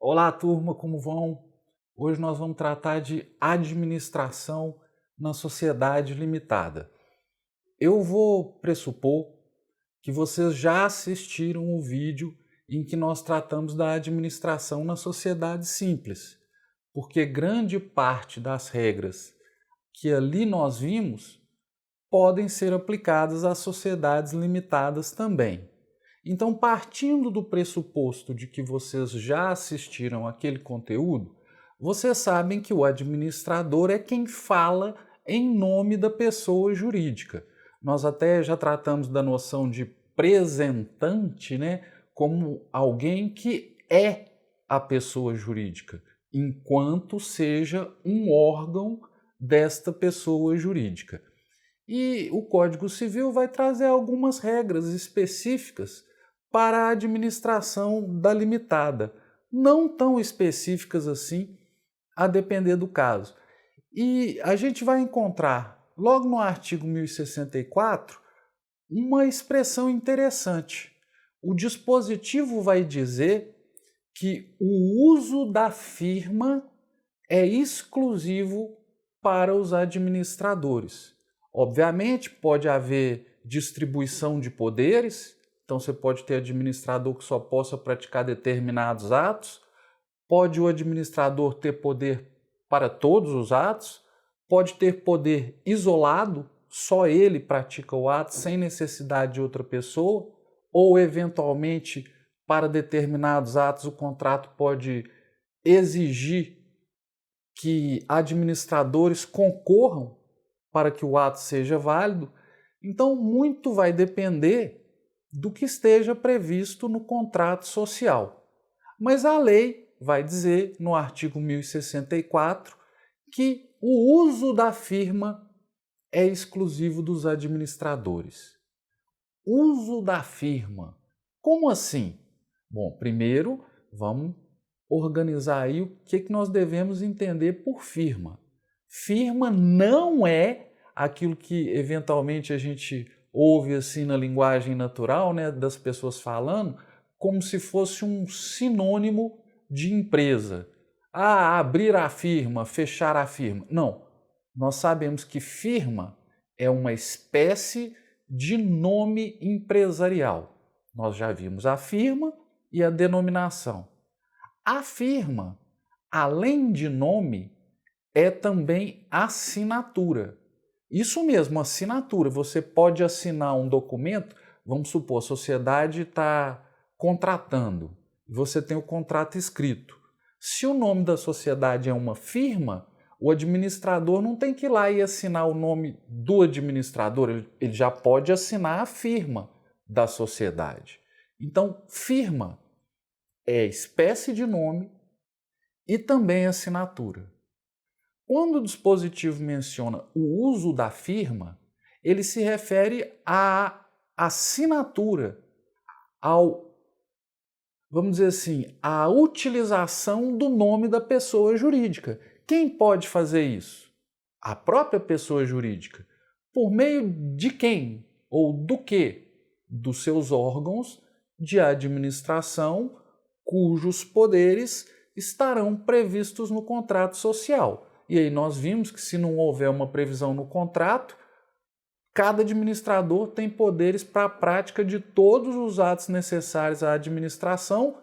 Olá, turma, como vão? Hoje nós vamos tratar de administração na sociedade limitada. Eu vou pressupor que vocês já assistiram o vídeo em que nós tratamos da administração na sociedade simples, porque grande parte das regras que ali nós vimos podem ser aplicadas às sociedades limitadas também. Então, partindo do pressuposto de que vocês já assistiram aquele conteúdo, vocês sabem que o administrador é quem fala em nome da pessoa jurídica. Nós até já tratamos da noção de representante, né, como alguém que é a pessoa jurídica, enquanto seja um órgão desta pessoa jurídica. E o Código Civil vai trazer algumas regras específicas para a administração da limitada, não tão específicas assim, a depender do caso. E a gente vai encontrar, logo no artigo 1064, uma expressão interessante. O dispositivo vai dizer que o uso da firma é exclusivo para os administradores. Obviamente, pode haver distribuição de poderes, então você pode ter administrador que só possa praticar determinados atos, pode o administrador ter poder para todos os atos, pode ter poder isolado, só ele pratica o ato sem necessidade de outra pessoa, ou eventualmente para determinados atos o contrato pode exigir que administradores concorram para que o ato seja válido. Então, muito vai depender do que esteja previsto no contrato social. Mas a lei vai dizer, no artigo 1064, que o uso da firma é exclusivo dos administradores. Uso da firma. Como assim? Bom, primeiro vamos organizar aí o que nós devemos entender por firma. Firma não é aquilo que eventualmente a gente ouve assim na linguagem natural, né, das pessoas falando, como se fosse um sinônimo de empresa. Ah, abrir a firma, fechar a firma. Não. Nós sabemos que firma é uma espécie de nome empresarial. Nós já vimos a firma e a denominação. A firma, além de nome, é também assinatura. Isso mesmo, assinatura. Você pode assinar um documento, vamos supor, a sociedade está contratando, você tem o contrato escrito. Se o nome da sociedade é uma firma, o administrador não tem que ir lá e assinar o nome do administrador, ele já pode assinar a firma da sociedade. Então, firma é espécie de nome e também assinatura. Quando o dispositivo menciona o uso da firma, ele se refere à assinatura, vamos dizer assim, à utilização do nome da pessoa jurídica. Quem pode fazer isso? A própria pessoa jurídica. Por meio de quem? Ou do quê? Dos seus órgãos de administração, cujos poderes estarão previstos no contrato social. E aí nós vimos que se não houver uma previsão no contrato, cada administrador tem poderes para a prática de todos os atos necessários à administração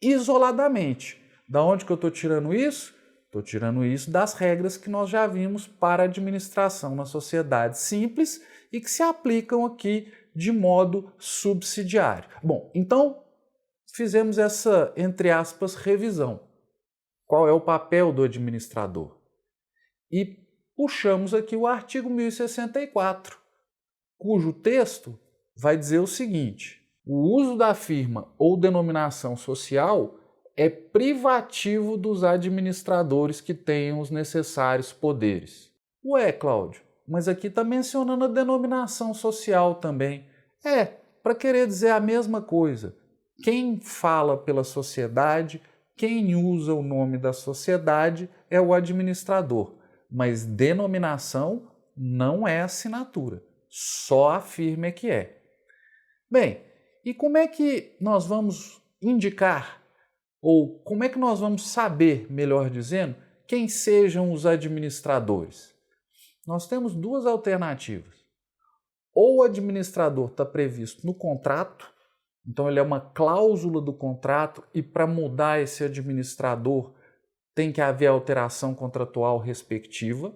isoladamente. Da onde que eu estou tirando isso? Estou tirando isso das regras que nós já vimos para a administração na sociedade simples e que se aplicam aqui de modo subsidiário. Bom, então fizemos essa, entre aspas, revisão. Qual é o papel do administrador? E puxamos aqui o artigo 1064, cujo texto vai dizer o seguinte: o uso da firma ou denominação social é privativo dos administradores que tenham os necessários poderes. Ué, Cláudio, mas aqui está mencionando a denominação social também. Para querer dizer a mesma coisa. Quem fala pela sociedade, quem usa o nome da sociedade é o administrador. Mas denominação não é assinatura, só a firma é que é. Bem, e como é que nós vamos indicar Ou como é que nós vamos saber, melhor dizendo, quem sejam os administradores? Nós temos duas alternativas. Ou o administrador está previsto no contrato, então ele é uma cláusula do contrato e para mudar esse administrador tem que haver alteração contratual respectiva,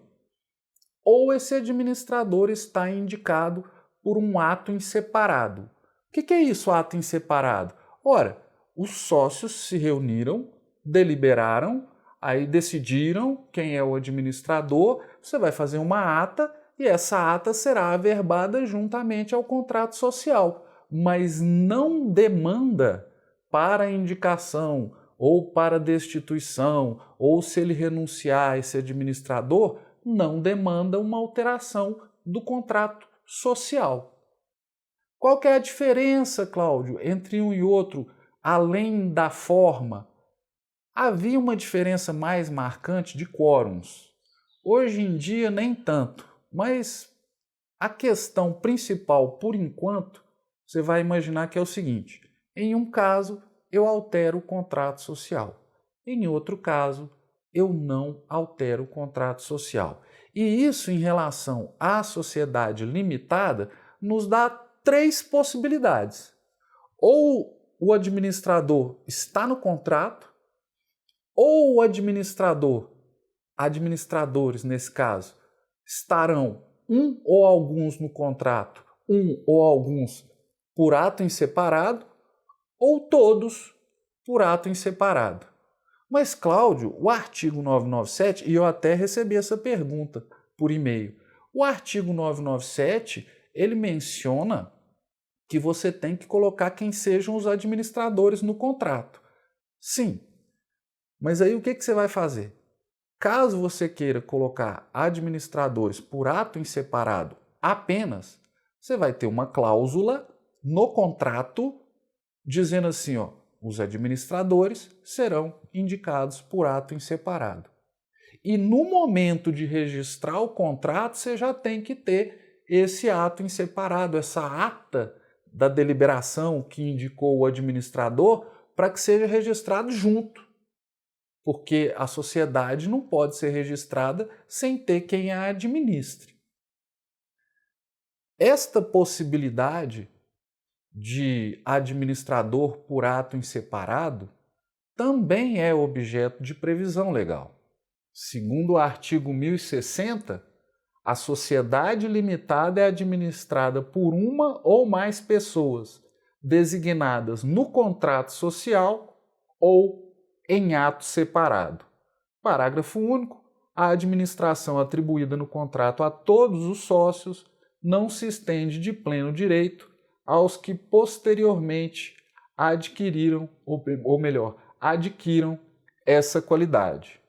ou esse administrador está indicado por um ato em separado. O que é isso, ato em separado? Ora, os sócios se reuniram, deliberaram, aí decidiram quem é o administrador, você vai fazer uma ata e essa ata será averbada juntamente ao contrato social, mas não demanda para indicação ou para destituição, ou se ele renunciar a esse administrador, não demanda uma alteração do contrato social. Qual que é a diferença, Cláudio, entre um e outro, além da forma? Havia uma diferença mais marcante de quórums. Hoje em dia, nem tanto, mas a questão principal, por enquanto, você vai imaginar que é o seguinte: em um caso, eu altero o contrato social. Em outro caso, eu não altero o contrato social. E isso, em relação à sociedade limitada, nos dá três possibilidades. Ou o administrador está no contrato, ou o administradores nesse caso, estarão um ou alguns no contrato, um ou alguns por ato em separado, ou todos por ato em separado. Mas, Cláudio, o artigo 997, e eu até recebi essa pergunta por e-mail, o artigo 997, ele menciona que você tem que colocar quem sejam os administradores no contrato. Sim, mas aí o que você vai fazer? Caso você queira colocar administradores por ato em separado apenas, você vai ter uma cláusula no contrato dizendo assim, ó, os administradores serão indicados por ato em separado. E no momento de registrar o contrato, você já tem que ter esse ato em separado, essa ata da deliberação que indicou o administrador, para que seja registrado junto. Porque a sociedade não pode ser registrada sem ter quem a administre. Esta possibilidade de administrador por ato em separado também é objeto de previsão legal. Segundo o artigo 1060, a sociedade limitada é administrada por uma ou mais pessoas designadas no contrato social ou em ato separado. Parágrafo único. A administração atribuída no contrato a todos os sócios não se estende de pleno direito aos que posteriormente adquiram essa qualidade.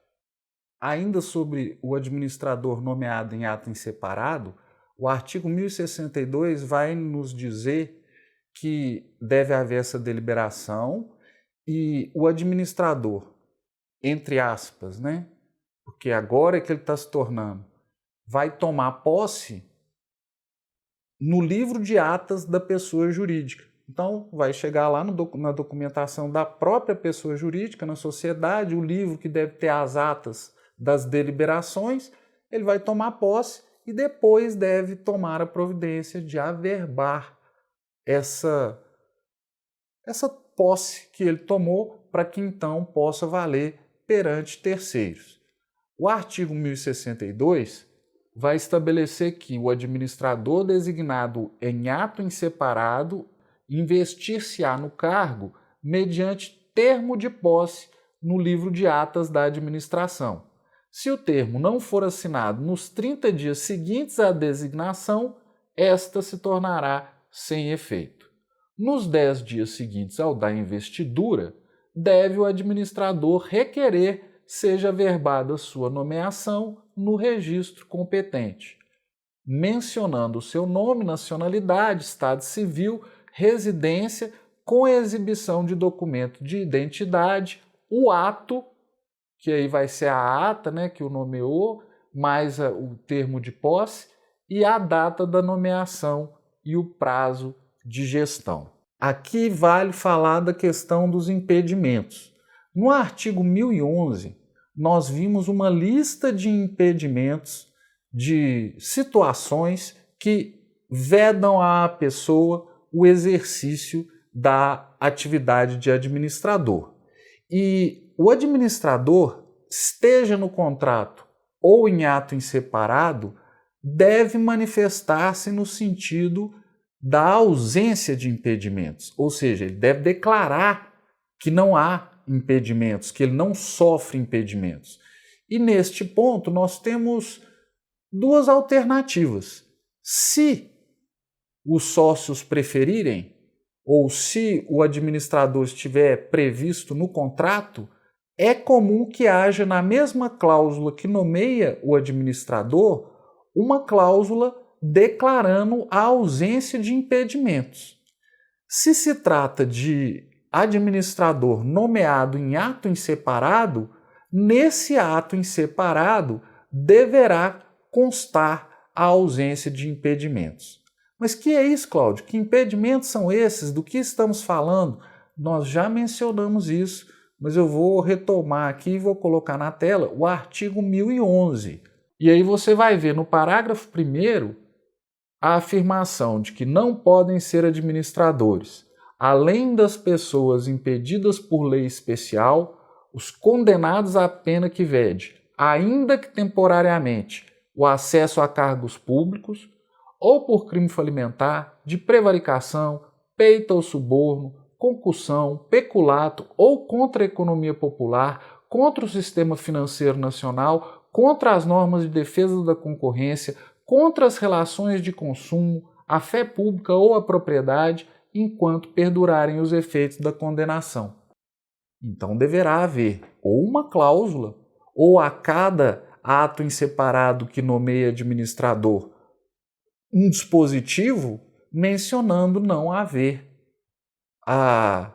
Ainda sobre o administrador nomeado em ato em separado, o artigo 1062 vai nos dizer que deve haver essa deliberação e o administrador, entre aspas, né? Porque agora é que ele está se tornando, vai tomar posse no livro de atas da pessoa jurídica. Então, vai chegar lá na documentação da própria pessoa jurídica, na sociedade, o livro que deve ter as atas das deliberações, ele vai tomar posse e depois deve tomar a providência de averbar essa posse que ele tomou para que então possa valer perante terceiros. O artigo 1062 vai estabelecer que o administrador designado em ato em separado investir-se-á no cargo mediante termo de posse no livro de atas da administração. Se o termo não for assinado nos 30 dias seguintes à designação, esta se tornará sem efeito. Nos 10 dias seguintes ao da investidura, deve o administrador requerer seja averbada sua nomeação no registro competente, mencionando o seu nome, nacionalidade, estado civil, residência, com exibição de documento de identidade, o ato, que aí vai ser a ata, né, que o nomeou, mais o termo de posse, e a data da nomeação e o prazo de gestão. Aqui vale falar da questão dos impedimentos. No artigo 1011, nós vimos uma lista de impedimentos, de situações que vedam à pessoa o exercício da atividade de administrador. E o administrador, esteja no contrato ou em ato em separado, deve manifestar-se no sentido da ausência de impedimentos, ou seja, ele deve declarar que não há impedimentos, que ele não sofre impedimentos. E neste ponto nós temos duas alternativas. Se os sócios preferirem, ou se o administrador estiver previsto no contrato, é comum que haja na mesma cláusula que nomeia o administrador uma cláusula declarando a ausência de impedimentos. Se se trata de administrador nomeado em ato em separado, nesse ato em separado deverá constar a ausência de impedimentos. Mas que é isso, Cláudio? Que impedimentos são esses? Do que estamos falando? Nós já mencionamos isso, mas eu vou retomar aqui e vou colocar na tela o artigo 1011. E aí você vai ver no parágrafo 1º a afirmação de que não podem ser administradores, além das pessoas impedidas por lei especial, os condenados à pena que vede, ainda que temporariamente, o acesso a cargos públicos, ou por crime falimentar, de prevaricação, peito ou suborno, concussão, peculato ou contra a economia popular, contra o sistema financeiro nacional, contra as normas de defesa da concorrência, contra as relações de consumo, a fé pública ou a propriedade, enquanto perdurarem os efeitos da condenação. Então deverá haver ou uma cláusula, ou a cada ato em separado que nomeia administrador, um dispositivo mencionando não haver a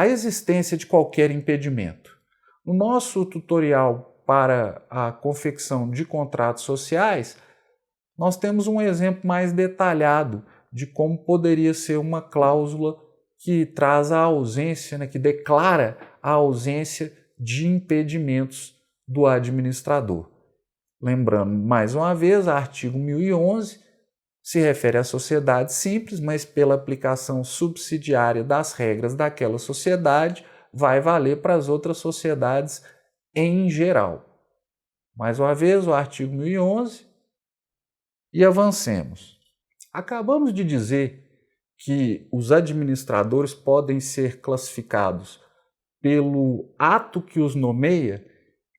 existência de qualquer impedimento. No nosso tutorial para a confecção de contratos sociais, nós temos um exemplo mais detalhado de como poderia ser uma cláusula que traz a ausência, que declara a ausência de impedimentos do administrador. Lembrando, mais uma vez, o artigo 1011 se refere à sociedade simples, mas pela aplicação subsidiária das regras daquela sociedade, vai valer para as outras sociedades em geral. Mais uma vez, o artigo 1011 e avancemos. Acabamos de dizer que os administradores podem ser classificados pelo ato que os nomeia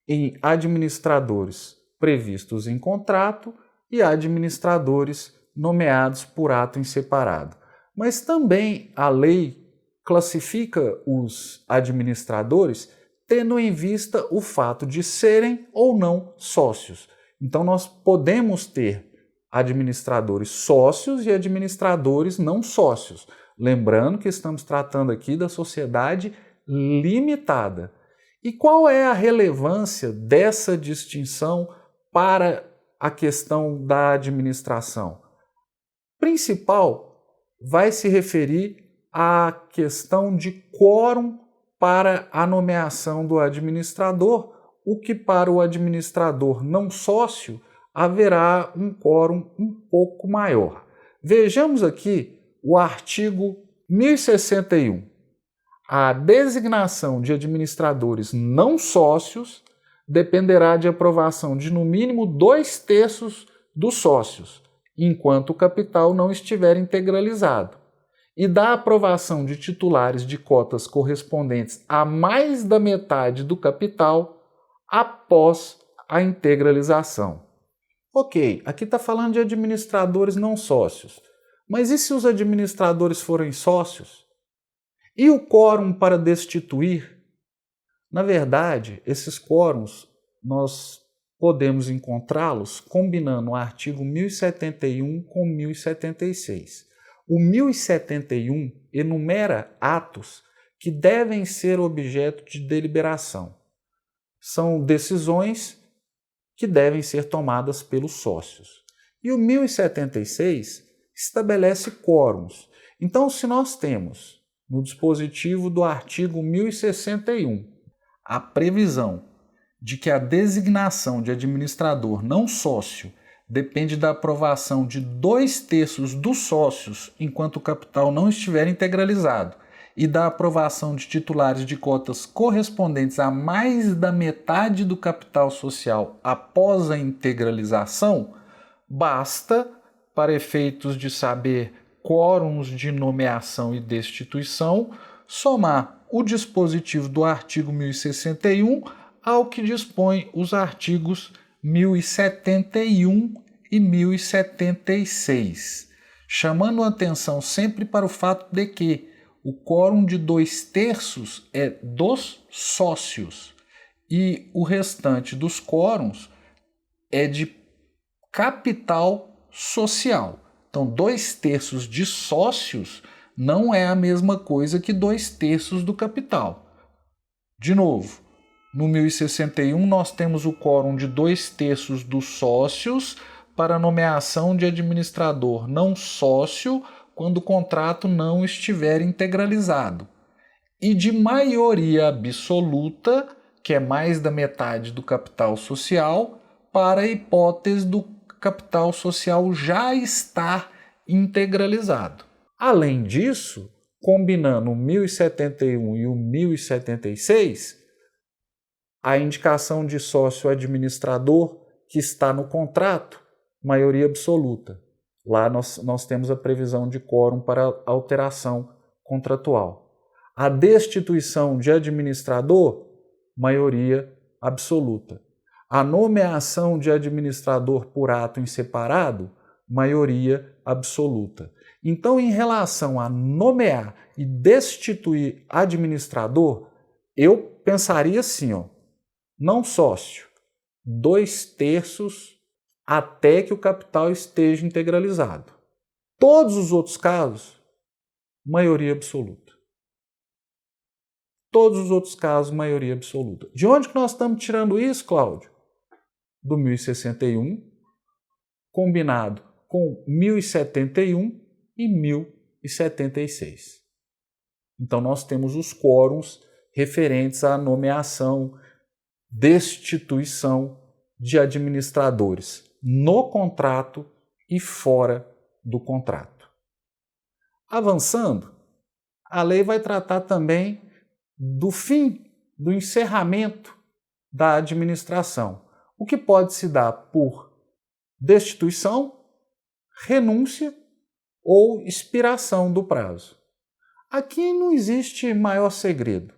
em administradores previstos em contrato e administradores nomeados por ato em separado. Mas também a lei classifica os administradores tendo em vista o fato de serem ou não sócios. Então nós podemos ter administradores sócios e administradores não sócios. Lembrando que estamos tratando aqui da sociedade limitada. E qual é a relevância dessa distinção para a questão da administração? Principal vai se referir à questão de quórum para a nomeação do administrador, o que para o administrador não sócio haverá um quórum um pouco maior. Vejamos aqui o artigo 1061. A designação de administradores não sócios dependerá de aprovação de no mínimo 2/3 dos sócios, enquanto o capital não estiver integralizado, e da aprovação de titulares de cotas correspondentes a mais da metade do capital após a integralização. Ok, aqui está falando de administradores não sócios, mas e se os administradores forem sócios? E o quórum para destituir? Na verdade, esses quórums nós podemos encontrá-los combinando o artigo 1071 com 1076. O 1071 enumera atos que devem ser objeto de deliberação. São decisões que devem ser tomadas pelos sócios. E o 1076 estabelece quórums. Então, se nós temos no dispositivo do artigo 1061, a previsão de que a designação de administrador não sócio depende da aprovação de 2/3 dos sócios enquanto o capital não estiver integralizado e da aprovação de titulares de cotas correspondentes a mais da metade do capital social após a integralização, basta, para efeitos de saber quórums de nomeação e destituição, somar o dispositivo do artigo 1061 ao que dispõe os artigos 1071 e 1076, chamando a atenção sempre para o fato de que o quórum de 2/3 é dos sócios e o restante dos quórums é de capital social. Então, 2/3 de sócios não é a mesma coisa que 2/3 do capital. De novo, no 1061 nós temos o quórum de 2/3 dos sócios para nomeação de administrador não sócio quando o contrato não estiver integralizado, e de maioria absoluta, que é mais da metade do capital social, para a hipótese do capital social já estar integralizado. Além disso, combinando o 1071 e o 1076, a indicação de sócio administrador que está no contrato, maioria absoluta. Lá nós temos a previsão de quórum para alteração contratual. A destituição de administrador, maioria absoluta. A nomeação de administrador por ato em separado, maioria absoluta. Então, em relação a nomear e destituir administrador, eu pensaria assim, não sócio, 2/3 até que o capital esteja integralizado. Todos os outros casos, maioria absoluta. Todos os outros casos, maioria absoluta. De onde que nós estamos tirando isso, Cláudio? Do 1061, combinado com 1071 e 1076. Então, nós temos os quórums referentes à nomeação, destituição de administradores no contrato e fora do contrato. Avançando, a lei vai tratar também do fim, do encerramento da administração, o que pode se dar por destituição, renúncia ou expiração do prazo. Aqui não existe maior segredo.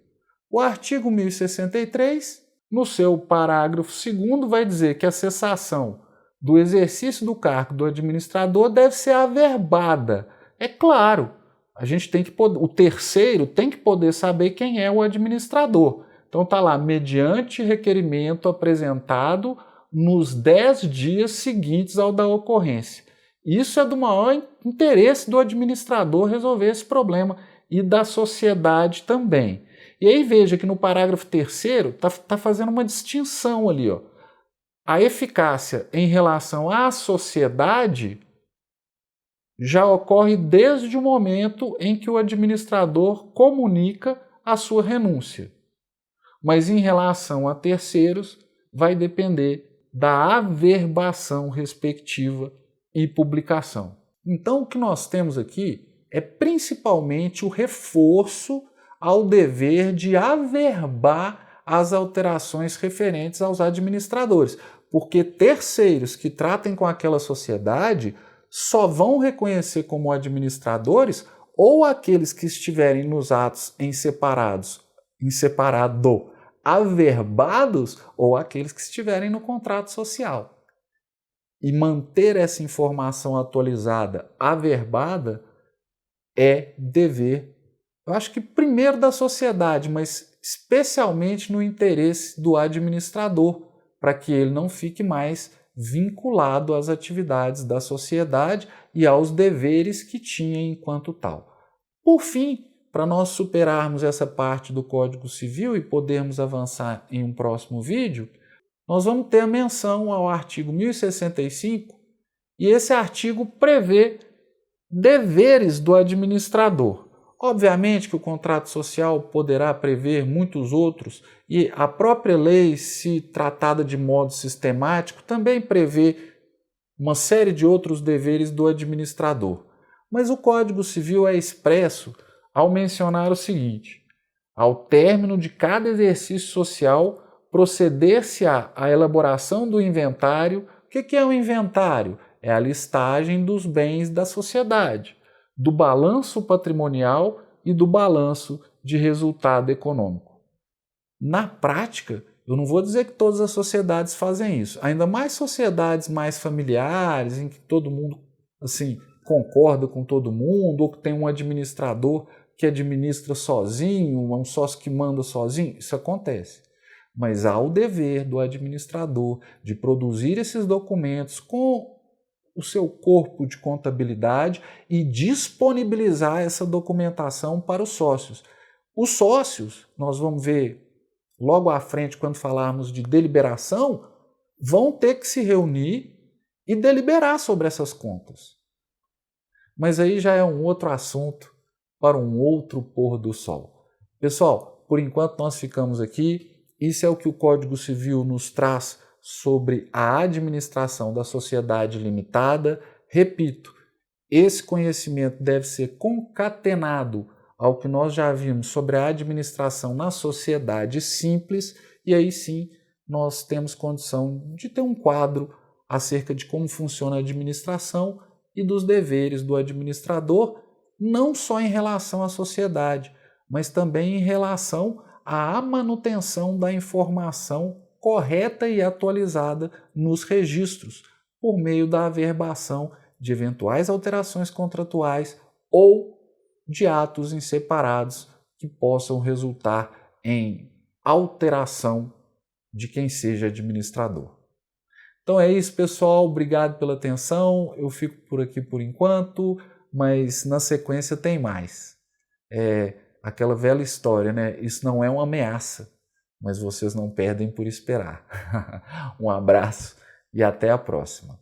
O artigo 1063, no seu parágrafo 2º, vai dizer que a cessação do exercício do cargo do administrador deve ser averbada. É claro, a gente tem que poder, o terceiro tem que poder saber quem é o administrador. Então está lá, mediante requerimento apresentado nos 10 dias seguintes ao da ocorrência. Isso é do maior interesse do administrador resolver esse problema e da sociedade também. E aí veja que no parágrafo 3º está fazendo uma distinção ali. A eficácia em relação à sociedade já ocorre desde o momento em que o administrador comunica a sua renúncia. Mas em relação a terceiros, vai depender da averbação respectiva e publicação. Então, o que nós temos aqui é principalmente o reforço ao dever de averbar as alterações referentes aos administradores, porque terceiros que tratem com aquela sociedade só vão reconhecer como administradores ou aqueles que estiverem nos atos em separado, averbados, ou aqueles que estiverem no contrato social. E manter essa informação atualizada, averbada, é dever, eu acho que primeiro da sociedade, mas especialmente no interesse do administrador, para que ele não fique mais vinculado às atividades da sociedade e aos deveres que tinha enquanto tal. Por fim, para nós superarmos essa parte do Código Civil e podermos avançar em um próximo vídeo, nós vamos ter a menção ao artigo 1065, e esse artigo prevê deveres do administrador. Obviamente que o contrato social poderá prever muitos outros e a própria lei, se tratada de modo sistemático, também prevê uma série de outros deveres do administrador. Mas o Código Civil é expresso ao mencionar o seguinte: ao término de cada exercício social, proceder-se-á à elaboração do inventário. O que é o inventário? É a listagem dos bens da sociedade, do balanço patrimonial e do balanço de resultado econômico. Na prática, eu não vou dizer que todas as sociedades fazem isso, ainda mais sociedades mais familiares, em que todo mundo assim concorda com todo mundo, ou que tem um administrador que administra sozinho, um sócio que manda sozinho, isso acontece. Mas há o dever do administrador de produzir esses documentos com o seu corpo de contabilidade e disponibilizar essa documentação para os sócios. Os sócios, nós vamos ver logo à frente quando falarmos de deliberação, vão ter que se reunir e deliberar sobre essas contas. Mas aí já é um outro assunto para um outro pôr do sol. Pessoal, por enquanto nós ficamos aqui. Isso é o que o Código Civil nos traz sobre a administração da sociedade limitada. Repito, esse conhecimento deve ser concatenado ao que nós já vimos sobre a administração na sociedade simples, e aí sim nós temos condição de ter um quadro acerca de como funciona a administração e dos deveres do administrador, não só em relação à sociedade, mas também em relação à manutenção da informação correta e atualizada nos registros, por meio da averbação de eventuais alterações contratuais ou de atos inseparados que possam resultar em alteração de quem seja administrador. Então é isso, pessoal. Obrigado pela atenção. Eu fico por aqui por enquanto, mas na sequência tem mais. É aquela velha história, né? Isso não é uma ameaça, mas vocês não perdem por esperar. Um abraço e até a próxima.